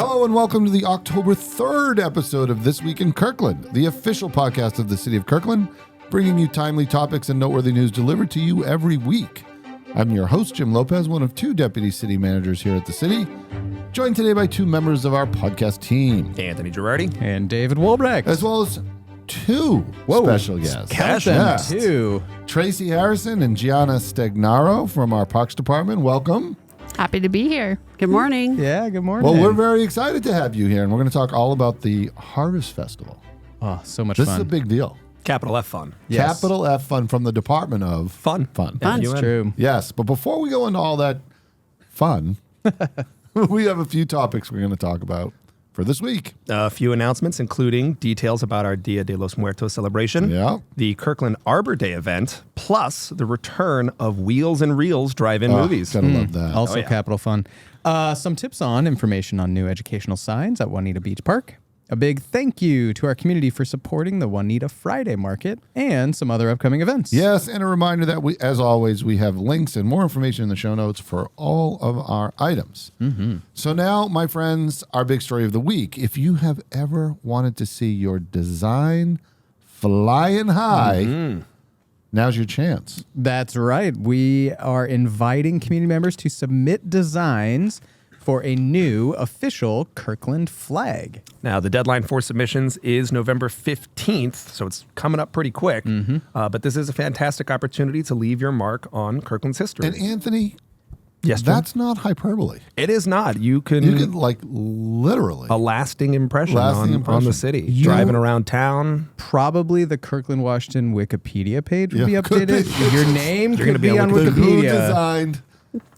Hello and welcome to the October 3rd episode of This Week in Kirkland, the official podcast of the City of Kirkland, bringing you timely topics and noteworthy news delivered to you every week. I'm your host, Jim Lopez, one of two deputy city managers here at the city, joined today by two members of our podcast team, Anthony Girardi and David Wolbrecht, as well as two special guests. Count them, two. Tracy Harrison and Gianna Stagnaro from our Parks Department. Welcome. Happy to be here. Good morning. Yeah, good morning. Well, we're very excited to have you here, and we're going to talk all about the Harvest Festival. Oh, so much This fun. is a big deal. Capital F fun. Yes. Capital F fun from the Department of Fun. That's true. Yes, but before we go into all that fun, we have a few topics we're going to talk about for this week. A few announcements, including details about our Dia de los Muertos celebration, Yeah. the Kirkland Arbor Day event, plus the return of Wheels and Reels drive-in movies. Gotta love that. Also yeah. capital fun. Some tips on information on new educational signs at Juanita Beach Park. A big thank you to our community for supporting the Juanita Friday Market and some other upcoming events. Yes, and a reminder that we, as always, we have links and more information in the show notes for all of our items. Mm-hmm. So now, my friends, our big story of the week. If you have ever wanted to see your design flying high, now's your chance. That's right. We are inviting community members to submit designs for a new official Kirkland flag. Now, the deadline for submissions is November 15th, so it's coming up pretty quick. But this is a fantastic opportunity to leave your mark on Kirkland's history. And Anthony, Yes, Jim? that's not hyperbole. It is not. You can like literally a lasting impression, Lasting on impression. the city. Driving around town. Probably the Kirkland Washington Wikipedia page will Yeah, be could updated. be. Your name You're could gonna be be on on Who Wikipedia. designed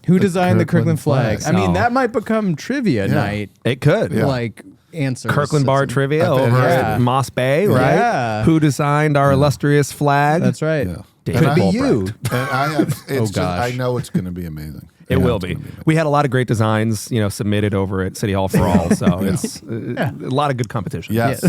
Who designed the Kirkland Kirkland flag? flag? I mean, Oh. that might become trivia night. It could. Like answers. Kirkland Bar Trivia I bet over it is. at Moss Bay, right? Yeah. Who designed our illustrious flag? That's right. Yeah. David Could be Wolbrecht. you. And I have, it's Oh, just, I gosh. know it's going to be amazing. It Yeah, will it's be. gonna amazing. We had a lot of great designs, submitted over at City Hall for all. So it's a lot of good competition. Yes.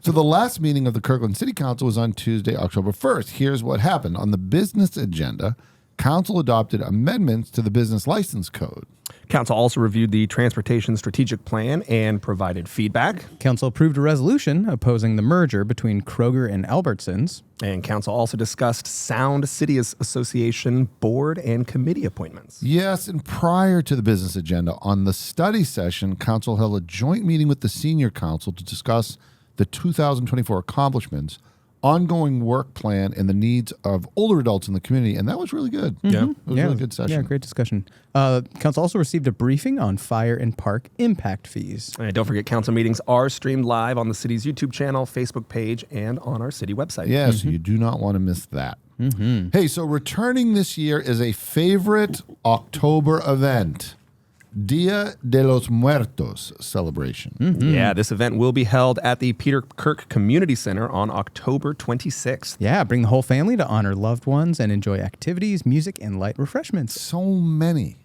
So the last meeting of the Kirkland City Council was on Tuesday, October 1st. Here's what happened. On the business agenda, Council adopted amendments to the business license code. Council also reviewed the transportation strategic plan and provided feedback. Council approved a resolution opposing the merger between Kroger and Albertsons. And council also discussed Sound City Association board and committee appointments. Yes, and prior to the business agenda, on the study session, Council held a joint meeting with the Senior Council to discuss the 2024 accomplishments, ongoing work plan, and the needs of older adults in the community. And that was really good. Yeah. It was a really good session. Yeah, great discussion. Council also received a briefing on fire and park impact fees. And don't forget, council meetings are streamed live on the city's YouTube channel, Facebook page, and on our city website. Yeah, so you do not want to miss that. Hey, so returning this year is a favorite October event, Dia de los Muertos celebration. Yeah, this event will be held at the Peter Kirk Community Center on October 26th. Yeah, bring the whole family to honor loved ones and enjoy activities, music, and light refreshments. So many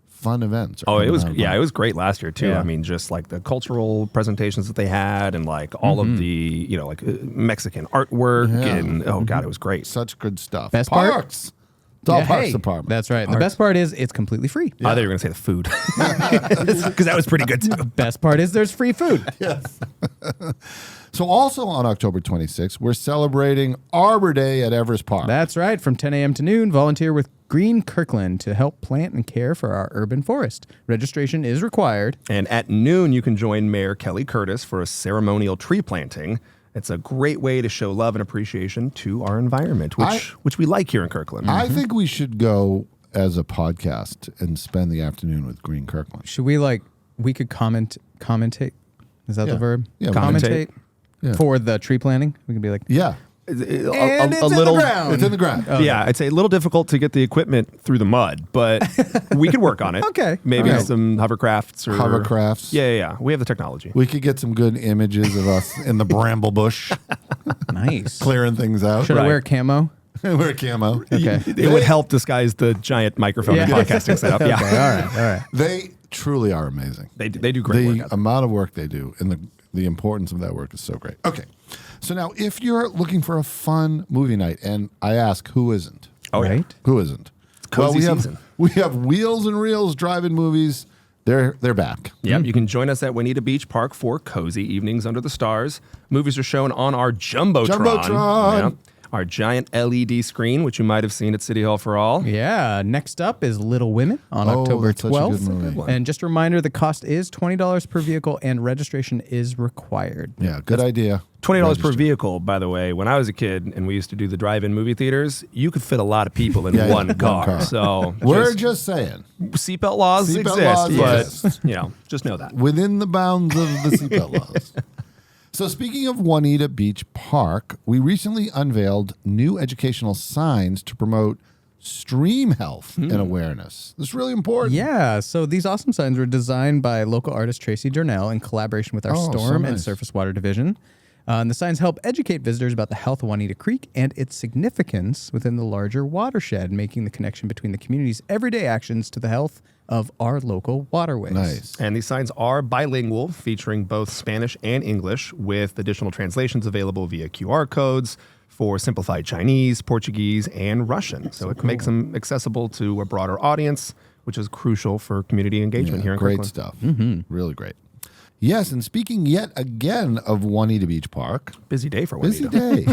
fun events. Oh, it was coming out. it was great last year too. Yeah. I mean, just like the cultural presentations that they had, and like all of the Mexican artwork, and god, it was great. Such good stuff. Best part? Parks. It's all Yeah, Parks hey, Department. That's right. The best part is it's completely free. I thought you were going to say the food because that was pretty good too. Best part is there's free food. Yes. So also on October 26th, we're celebrating Arbor Day at Everest Park. That's right. From 10 a.m. to noon, volunteer with Green Kirkland to help plant and care for our urban forest. Registration is required. And at noon, you can join Mayor Kelly Curtis for a ceremonial tree planting. It's a great way to show love and appreciation to our environment, which we like here in Kirkland. I think we should go as a podcast and spend the afternoon with Green Kirkland. Should we we could commentate? Is that Yeah. the verb? Yeah, commentate Yeah. for the tree planting. We can be like, Yeah. a and it's little, in the ground. It's in the ground. Yeah, it's a little difficult to get the equipment through the mud, but we could work on it. Okay. Maybe All right. some hovercrafts or Hovercrafts. Yeah. We have the technology. We could get some good images of us in the bramble bush, nice. clearing things out. Should I wear camo? Wear camo. Okay. It would help disguise the giant microphone and Yeah. podcasting setup. Yeah, Okay, all right. They truly are amazing. they do great The work. out there. amount of work they do and the importance of that work is so great. Okay. So now if you're looking for a fun movie night, and I ask, who isn't? Oh, yeah. Right? Who isn't? cozy we season. have Wheels and Reels drive-in movies They're back. Yep, you can join us at Juanita Beach Park for cozy evenings under the stars. Movies are shown on our Jumbotron. Yep. Our giant LED screen, which you might have seen at City Hall for All. Yeah. Next up is Little Women on October that's such a good 12th. movie. And just a reminder, the cost is $20 per vehicle and registration is required. Yeah, good idea. $20 per vehicle, by the way. When I was a kid and we used to do the drive-in movie theaters, you could fit a lot of people in one car. So we're just saying. Seatbelt laws exist, but just know that. Within the bounds of the seatbelt laws. So speaking of Juanita Beach Park, we recently unveiled new educational signs to promote stream health and awareness. This is really important. Yeah, so these awesome signs were designed by local artist Tracy in collaboration with our Storm and Surface Water Division. And the signs help educate visitors about the health of Juanita Creek and its significance within the larger watershed, making the connection between the community's everyday actions to the health of our local waterways. Nice. And these signs are bilingual, featuring both Spanish and English, with additional translations available via QR codes for simplified Chinese, Portuguese, and Russian. So it makes them accessible to a broader audience, which is crucial for community engagement here in Great Kirkland. stuff. Really great. Yes, and speaking yet again of Juanita Beach Park. Busy day for Juanita. Busy day.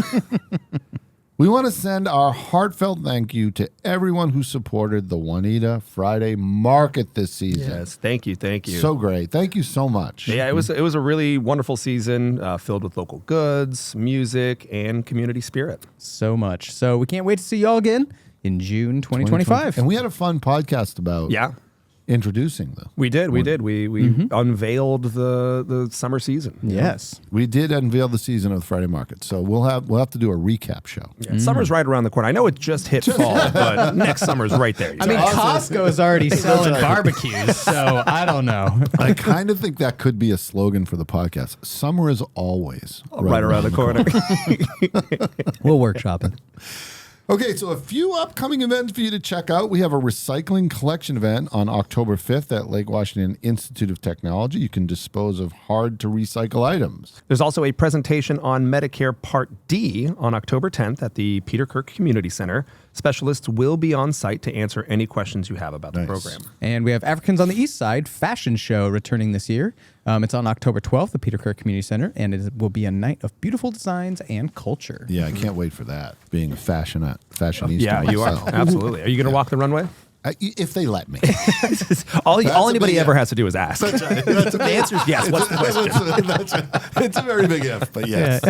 We want to send our heartfelt thank you to everyone who supported the Juanita Friday Market this season. Yes, thank you. So great. Thank you so much. Yeah, it was a really wonderful season filled with local goods, music, and community spirit. So much. So we can't wait to see you all again in June 2025. And we had a fun podcast about introducing them. We did. We unveiled the summer season. Yes. We did unveil the season of the Friday Market. So we'll have to do a recap show. Yeah, summer's right around the corner. I know it just hit fall, but next summer's right there. I mean, Costco is already selling barbecues, so I don't know. I kind of think that could be a slogan for the podcast. Summer is always right around the corner. We'll workshop it. Okay, so a few upcoming events for you to check out. We have a recycling collection event on October 5th at Lake Washington Institute of Technology. You can dispose of hard-to-recycle items. There's also a presentation on Medicare Part D on October 10th at the Peter Kirk Community Center. Specialists will be on site to answer any questions you have about the program. And we have Africans on the East Side fashion show returning this year. It's on October 12th, the Peter Kirk Community Center, and it will be a night of beautiful designs and culture. Yeah, I can't wait for that, being a fashionista. Yeah, you are. Absolutely. Are you going to walk the runway? If they let me. all anybody ever has to do is ask. That's right. The answer is yes. What's the question? It's a very big if, but yes.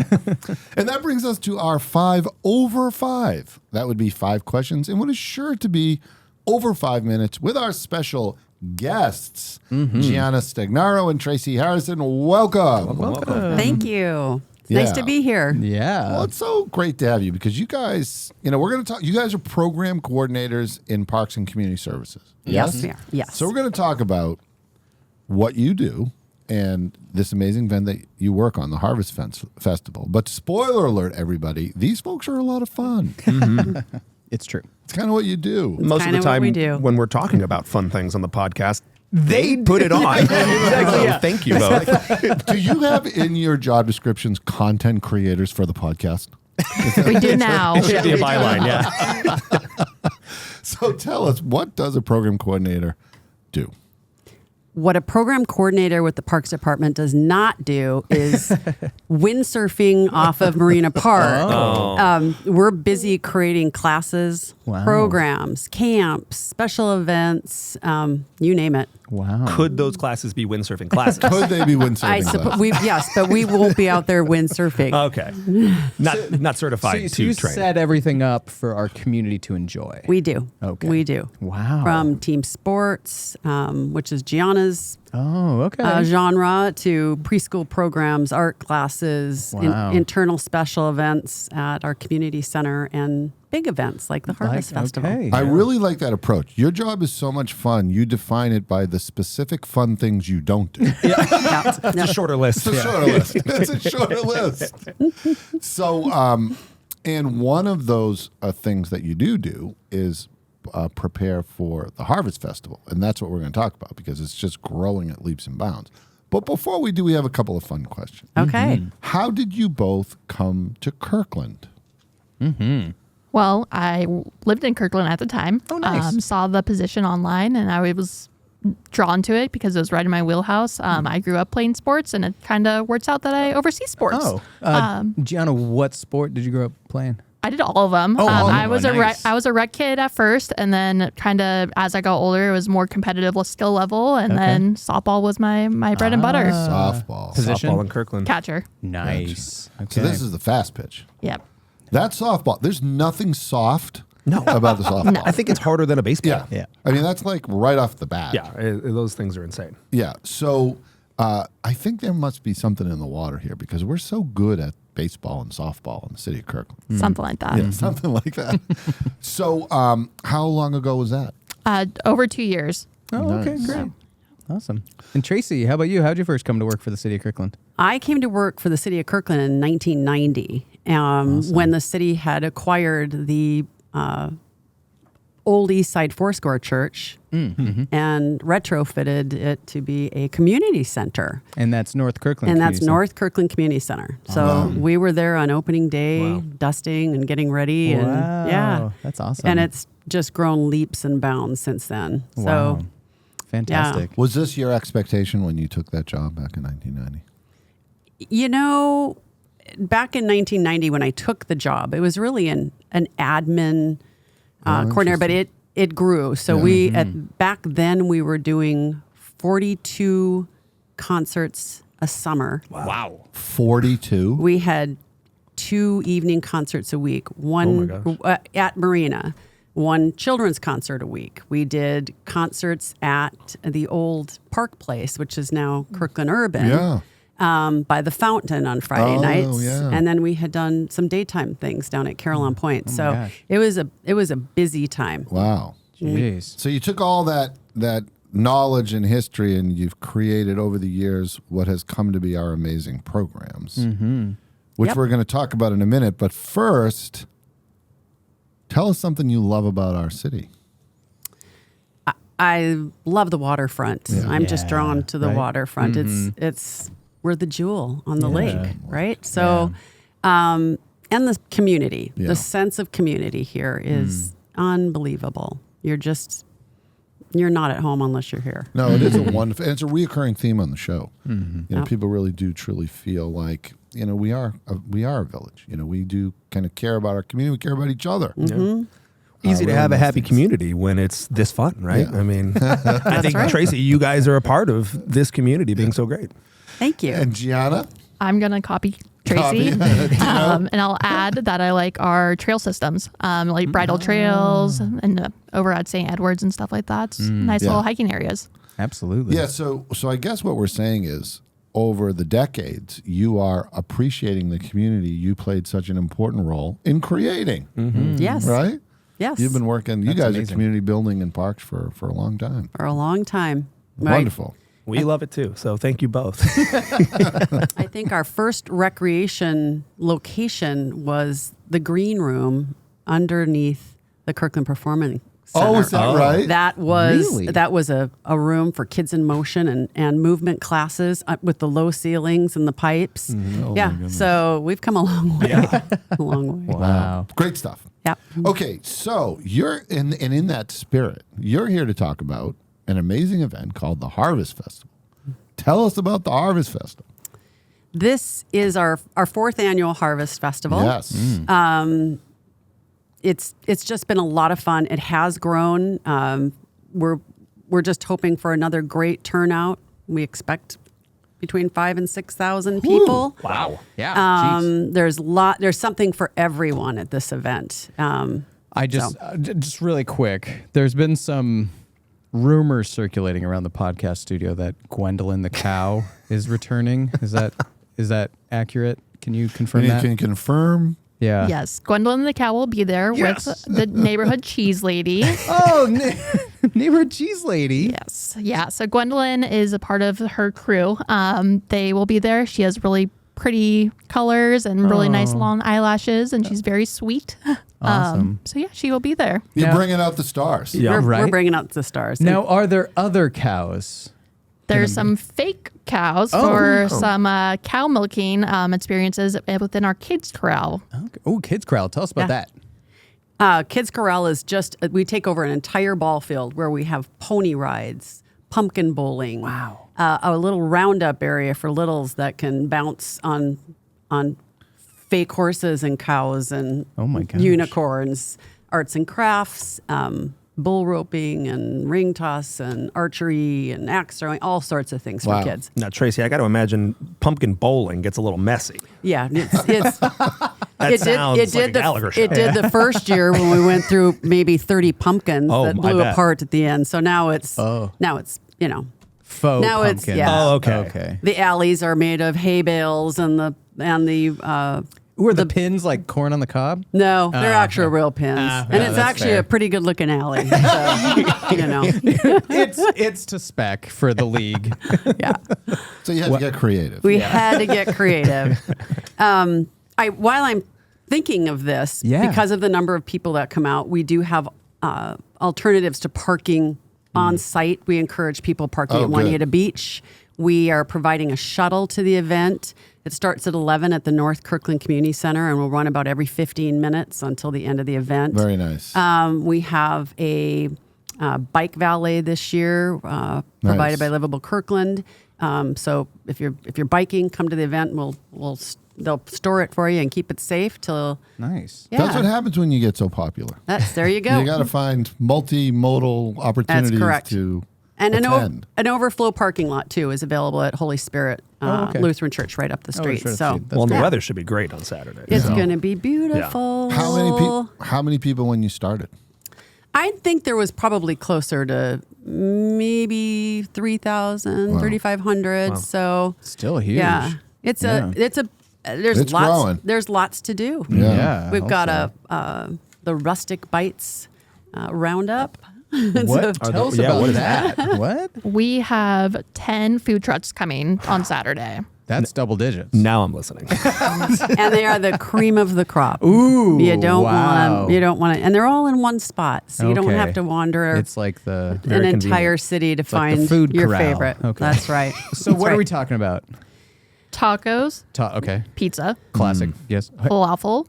And that brings us to our 5 over 5. That would be 5 questions and what is sure to be over 5 minutes with our special guests, Gianna Stagnaro and Tracy Harrison. Welcome. Thank you. It's nice to be here. Yeah. Well, it's so great to have you because you guys, we're going to talk. You guys are program coordinators in Parks and Community Services. Yes, we are. Yes. So we're going to talk about what you do and this amazing event that you work on, the Harvest Festival. But spoiler alert, everybody, these folks are a lot of fun. It's true. It's kind of what you do. Most of the time when we're talking about fun things on the podcast, they put it on. Exactly. So thank you both. Do you have in your job descriptions content creators for the podcast? We do now. It should be a byline, yeah. So tell us, what does a program coordinator do? What a program coordinator with the Parks Department does not do is windsurfing off of Marina Park. We're busy creating classes, programs, camps, special events, you name it. Wow. Could those classes be windsurfing classes? Could they be windsurfing classes? Yes, but we won't be out there windsurfing. Okay. Not certified So to you train. set everything up for our community to enjoy. We do. Okay. We do. Wow. From team sports, which is Gianna's genre, to preschool programs, art classes, internal special events at our community center, and big events like the Harvest Festival. Okay. I really like that approach. Your job is so much fun. You define it by the specific fun things you don't do. It's a shorter list. It's a shorter list. So, and one of those things that you do is prepare for the Harvest Festival. And that's what we're going to talk about because it's just growing at leaps and bounds. But before we do, we have a couple of fun questions. Okay. How did you both come to Kirkland? Well, I lived in Kirkland at the time. Oh, nice. Saw the position online, and I was drawn to it because it was right in my wheelhouse. I grew up playing sports, and it kind of works out that I oversee sports. Gianna, what sport did you grow up playing? I did all of them. all of them. I was Nice. I was a rec kid at first, and then kind of as I got older, it was more competitive skill level, and then softball was my bread and butter. Softball. Position? Softball in Kirkland. Catcher. Nice. Okay. So this is the fast pitch. Yep. That's softball. There's nothing soft about the softball. I think it's harder than a baseball. Yeah. Yeah. I mean, that's like right off the bat. Yeah, those things are insane. Yeah. So I think there must be something in the water here because we're so good at baseball and softball in the city of Kirkland. Something like that. Yeah, something like that. So how long ago was that? Over 2 years. Oh, okay, great. Awesome. And Tracy, how about you? How'd you first come to work for the city of Kirkland? I came to work for the city of Kirkland in 1990 when the city had acquired the old East Side Foursquare Church and retrofitted it to be a community center. And that's North Kirkland. And that's Community North Kirkland Community Center. So we were there on opening day, dusting and getting ready. Center. And Wow. yeah, That's awesome. and it's just grown leaps and bounds since then. Wow. So Fantastic. Was this your expectation when you took that job back in 1990? you know, back in 1990 when I took the job, it was really an admin coordinator, but it grew. So back then we were doing 42 concerts a summer. Wow. 42? We had 2 evening concerts a week, one at Marina, one children's concert a week. We did concerts at the old Park Place, which is now Kirkland Urban. Yeah. By the fountain on Friday nights, yeah. and then we had done some daytime things down at Carillon Point. So gosh. it was a busy time. Wow. Jeez. So you took all that knowledge and history and you've created over the years what has come to be our amazing programs, which Yep. we're going to talk about in a minute. But first, tell us something you love about our city. I love the waterfront. I'm just drawn to the right. waterfront. It's we're the jewel on the lake, right? So, and the community, Yeah. the sense of community here is unbelievable. You're not at home unless you're here. No, it is a wonderful, and it's a reoccurring theme on the show. You know, Yep. people really do truly feel like, you know, we are a village. You know, we do kind of care about our community. We care about each other. Easy to really have a nice happy things. community when it's this fun, right? Yeah. I mean, I think, right. Tracy, you guys are a part of this community being so great. Thank you. And Gianna? I'm going to copy Tracy. And I'll add that I like our trail systems, like bridle trails and over at St. Edwards and stuff like that. It's nice little hiking areas. Absolutely. Yeah, so I guess what we're saying is over the decades, you are appreciating the community you played such an important role in creating, Yes. right? Yes. You've been working, you That's guys amazing. are community building and parks for a long time. for a long time. Right? Wonderful. We love it too. So thank you both. I think our first recreation location was the green room underneath the Kirkland Performing Center. Oh, is that right? That was Really? a room for kids in motion and movement classes with the low ceilings and the pipes. Oh, Yeah, my goodness. so we've come a long way. A long way. Wow. Great stuff. Yep. Okay, so you're in that spirit. You're here to talk about an amazing event called the Harvest Festival. Tell us about the Harvest Festival. This is our 4th annual Harvest Festival. Yes. It's just been a lot of fun. It has grown. We're just hoping for another great turnout. We expect between 5,000 and 6,000 people. Wow. Yeah. Jeez. There's something for everyone at this event. I just really quick. There's been some rumors circulating around the podcast studio that Gwendolyn the cow is returning. Is that accurate? Can you confirm And you that? can confirm. Yeah. Yes, Gwendolyn the cow will be there with the neighborhood cheese lady. Oh, neighborhood cheese lady. Yes. Yeah. So Gwendolyn is a part of her crew. They will be there. She has really pretty colors and really nice long eyelashes, and she's very sweet. Awesome. So yeah, she will be there. You're Yeah. bringing out the stars. Yeah. We're right. bringing out the stars. Now, are there other cows? There's some fake cows for some cow milking experiences within our kids corral. Okay. Oh, Kids Corral. Tell us about Yeah. that. Kids Corral is just, we take over an entire ball field where we have pony rides, pumpkin bowling. Wow. A little roundup area for littles that can bounce on fake horses and cows and Oh my gosh. unicorns, arts and crafts, bull roping and ring toss and archery and axe throwing, all sorts of things Wow. for kids. Now, Tracy, I got to imagine pumpkin bowling gets a little messy. Yeah, That sounds like a Gallagher show. It did the first year when we went through maybe 30 pumpkins that I blew bet. apart at the end. So now it's Oh. Faux Now it's- pumpkin. yeah. Oh, okay. Okay. the alleys are made of hay bales and the Were the pins like corn on the cob? no, they're actual real pins, and yeah, it's that's actually fair. a pretty good looking alley. So, It's to spec for the league. yeah. So you had to get creative. We had to get creative. While I'm thinking of this, Yeah. because of the number of people that come out, we do have alternatives to parking on site. We encourage people parking Oh, at Juanita good. Beach. We are providing a shuttle to the event. It starts at 11 at the North Kirkland Community Center and will run about every 15 minutes until the end of the event. Very nice. We have a bike valet this year provided by Livable Kirkland. So if you're biking, come to the event. They'll store it for you and keep it safe till. Nice. Yeah, That's what happens when you get so popular. there you go. You got to find multimodal opportunities correct. to And attend. an overflow parking lot too is available at Holy Spirit okay. Lutheran Church right up the street. sure, So that's Well, and the yeah. weather should be great on Saturday. It's so. going to be beautiful. How many people when you started? I think there was probably closer to maybe 3,000, 3,500. So Still huge. yeah, there's It's lots. growing. There's lots to do. Yeah. We've got also. the Rustic Bites roundup. What? Tell us about what is that. What? We have 10 food trucks coming on Saturday. That's double digits. Now I'm listening. And they are the cream of the crop. Ooh. You don't wow. want to. You don't want to. And they're all in one spot, so you don't Okay. have to wander It's like the. an very entire convenient. city to like the find food your corral. favorite. Okay. That's right. So what are we talking about? Tacos, Okay. pizza, Classic. Yes. falafel,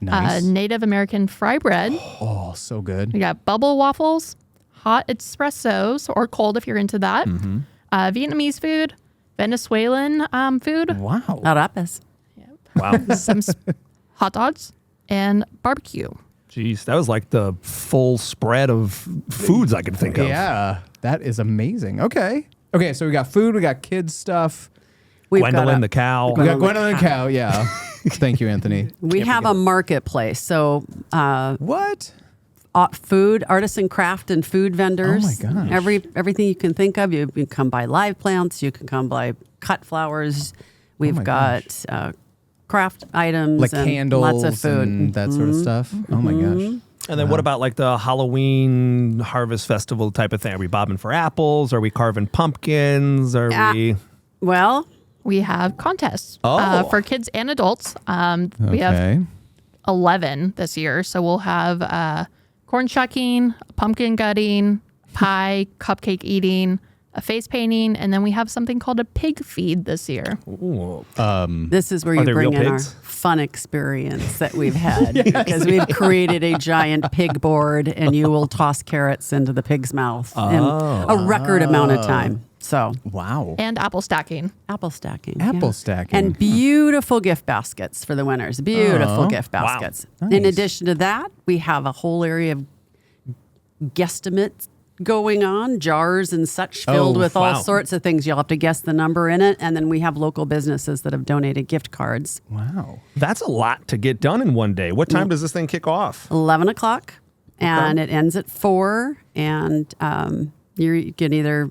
Nice. Native American fry bread. Oh, so good. We got bubble waffles, hot espressos, or cold if you're into that. Vietnamese food, Venezuelan food, Wow. Arapes. Wow. some hot dogs, and barbecue. Jeez, that was like the full spread of foods I could think of. Yeah. That is amazing. Okay. Okay. So we got food. We got kids stuff. We've Gwendolyn got the cow. We got Gwendolyn Cow. Yeah. Thank you, Anthony. we have a marketplace. So What? food, artisan craft and food vendors. Oh my gosh. Everything you can think of. You can come buy live plants. You can come buy cut flowers. We've my got craft items, Like and candles lots of food. and that sort of stuff. Oh my gosh. And then what about like the Halloween harvest festival type of thing? Are we bobbing for apples? Are we carving pumpkins? Are we? Well, We have contests Oh. for kids and adults. We have Okay. 11 this year. So we'll have corn shucking, pumpkin gutting, pie, cupcake eating, a face painting, and then we have something called a pig feed this year. Ooh. this is where Are you they bring real in our pigs? fun experience that we've had because we've created a giant pig board and you will toss carrots into the pig's mouth in a record amount of time. So Wow. And apple stacking. apple stacking. Apple yeah. stacking. And beautiful gift baskets for the winners. Beautiful gift baskets. In Nice. addition to that, we have a whole area of guesstimates going on, jars and such filled with all wow. sorts of things. You'll have to guess the number in it. And then we have local businesses that have donated gift cards. Wow. That's a lot to get done in one day. What time does this thing kick off? 11 o'clock and it ends at 4. And you can either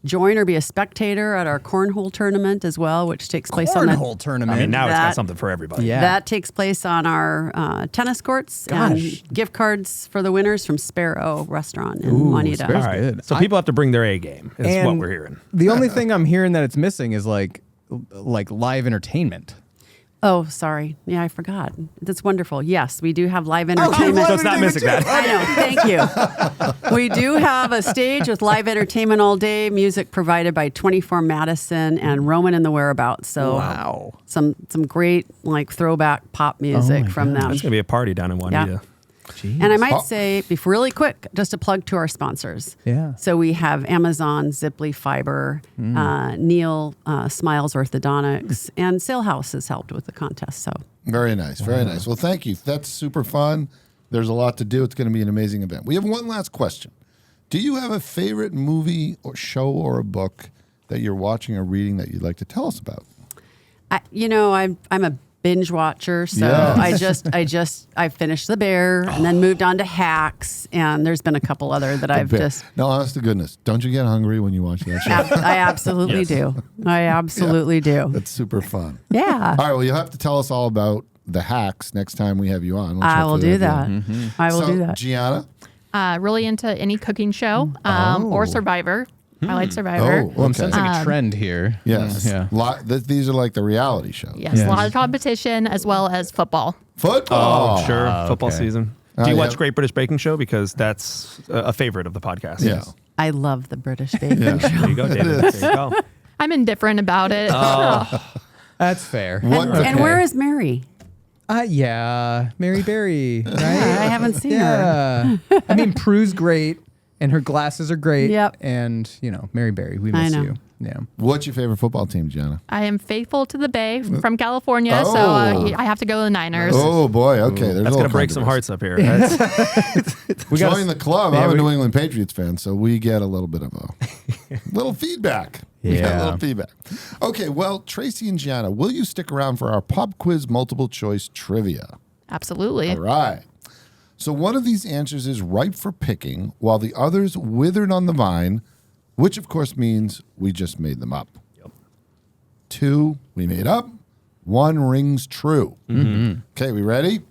join or be a spectator at our cornhole tournament as well, which takes place on Cornhole tournament. I mean, now it's got That- something for everybody. Yeah. That takes place on our tennis courts Gosh. and gift cards for the winners from Sparrow Restaurant in Juanita. Sparrow's All right. good. So people have to bring their A game, is what And we're hearing. The only thing I'm hearing that it's missing is like live entertainment. Oh, sorry. Yeah, I forgot. That's wonderful. Yes, we do have live entertainment. So it's not missing that. I know. Thank you. We do have a stage with live entertainment all day, music provided by 24 Madison and Roman and the Whereabouts. So Wow. some great like throwback pop music my from them. It's going to be a party down in Juanita. Jeez. And I might say, really quick, just a plug to our sponsors. Yeah. So we have Amazon, Ziply Fiber, Neil Smiles Orthodontics, and Sale House has helped with the contest. So Very nice. Very nice. Well, thank you. That's super fun. There's a lot to do. It's going to be an amazing event. We have one last question. Do you have a favorite movie or show or a book that you're watching or reading that you'd like to tell us about? I'm a binge watcher, so Yes. I finished The Bear and then moved on to Hacks, and there's been a couple other that I've just. No, honest to goodness, don't you get hungry when you watch that show? I absolutely do. I absolutely do. That's super fun. Yeah. All right, well, you'll have to tell us all about the hacks next time we have you on. I will do that. I will do that. Gianna? Really into any cooking show or Survivor. I like Survivor. Oh, Well, I'm okay. sensing a trend here. Yes. Yeah. These are like the reality shows. Yes, a lot of competition as well as football. Football. Oh, sure. Football okay. season. Oh, Do you yeah. watch Great British Baking Show? Because that's a favorite of the podcast. Yeah. I love the British Baking Yeah. Show. There you go, David. There you go. I'm indifferent about it. That's fair. What? And where is Mary? Yeah, Mary Berry, right? I haven't seen her. Yeah. I mean, Prue's great, and her glasses are great. Yep. And, Mary Berry, we I miss know. you. Yeah. What's your favorite football team, Gianna? I am faithful to the Bay from California, so Oh. I have to go to the Niners. Oh, boy. Okay. There's That's all going to break kinds some of hearts up here. That's- We gotta Join the club. Yeah, I'm a we- New England Patriots fan, so we get a little bit of a little feedback. We get a Yeah. little feedback. Okay, well, Tracy and Gianna, will you stick around for our pop quiz multiple choice trivia? Absolutely. All right. So one of these answers is ripe for picking, while the others withered on the vine, which of course means we just made them up. Yep. 2 we made up. 1 rings true. Okay, we ready?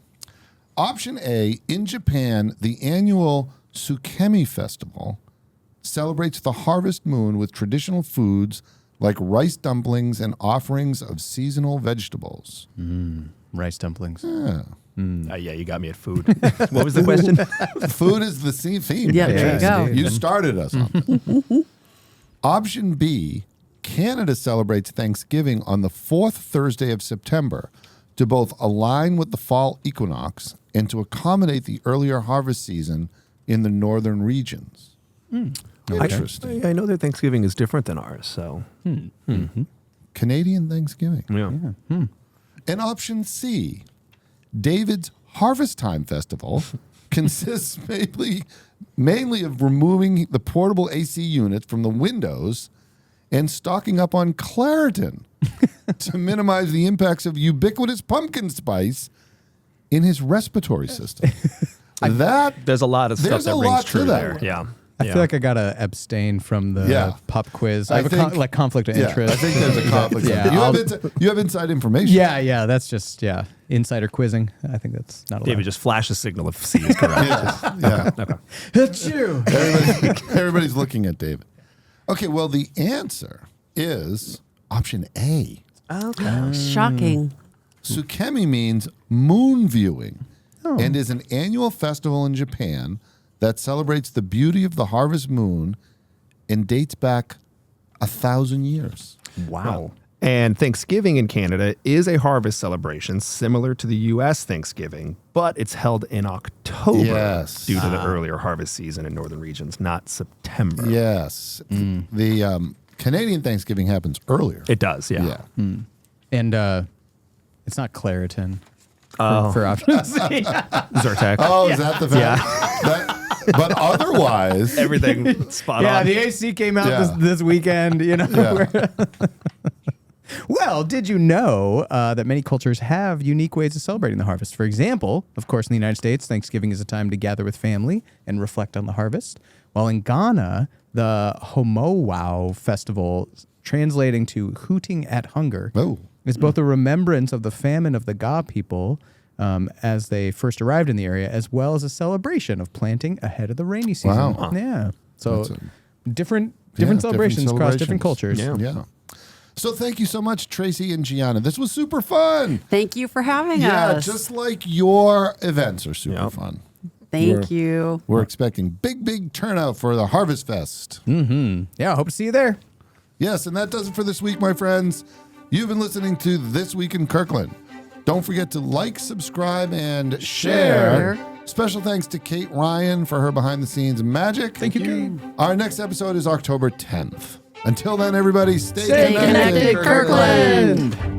Option A, in Japan, the annual Tsukemi Festival celebrates the harvest moon with traditional foods like rice dumplings and offerings of seasonal vegetables. rice dumplings. yeah, you got me at food. What was the question? Food is the theme. Yeah, there you go. You started us on it. Option B, Canada celebrates Thanksgiving on the 4th Thursday of September to both align with the fall equinox and to accommodate the earlier harvest season in the northern regions. Interesting. I know that Thanksgiving is different than ours, so. Canadian Thanksgiving. Yeah. And option C, David's Harvest Time Festival consists mainly of removing the portable AC units from the windows and stocking up on Claritin to minimize the impacts of ubiquitous pumpkin spice in his respiratory system. There's a lot of stuff There's that a rings lot to true that there. one. Yeah. I feel like I gotta abstain from the Yeah. pop quiz. I I have think- a conflict of Yeah, interest. I think there's a conflict. Yeah, You have inside information. yeah, that's just insider quizzing. I think that's not allowed. David, just flash a signal if C is correct. Yeah. Achoo. Everybody's looking at David. Okay, well, the answer is option A. Shocking. Tsukemi means moon viewing and is an annual festival in Japan that celebrates the beauty of the harvest moon and dates back 1,000 years. Wow. And Thanksgiving in Canada is a harvest celebration similar to the U.S. Thanksgiving, but it's held in October Yes. due to the earlier harvest season in northern regions, not September. Yes. The Canadian Thanksgiving happens earlier. It does, yeah. And it's not Claritin for option C. Zyrtec. Oh, is that the fact? But otherwise, Everything spot on. the AC came out Yeah. this weekend. Yeah. Well, did you know that many cultures have unique ways of celebrating the harvest? For example, of course, in the United States, Thanksgiving is a time to gather with family and reflect on the harvest. While in Ghana, the Homowao festival, translating to hooting at hunger, Oh. is both a remembrance of the famine of the Ga people as they first arrived in the area, as well as a celebration of planting ahead of the rainy season. Wow. Yeah. So That's different different celebrations across different cultures. Yeah. So thank you so much, Tracy and Gianna. This was super fun. Thank you for having Yeah, us. just like your events are super Yep. fun. Thank you. We're expecting big turnout for the Harvest Fest. Yeah, I hope to see you there. Yes, and that does it for this week, my friends. You've been listening to This Week in Kirkland. Don't forget to like, subscribe, and share. Special thanks to Kate Ryan for her behind-the-scenes magic. Thank you, Kate. Our next episode is October 10th. Until then, everybody, stay connected, Kirkland.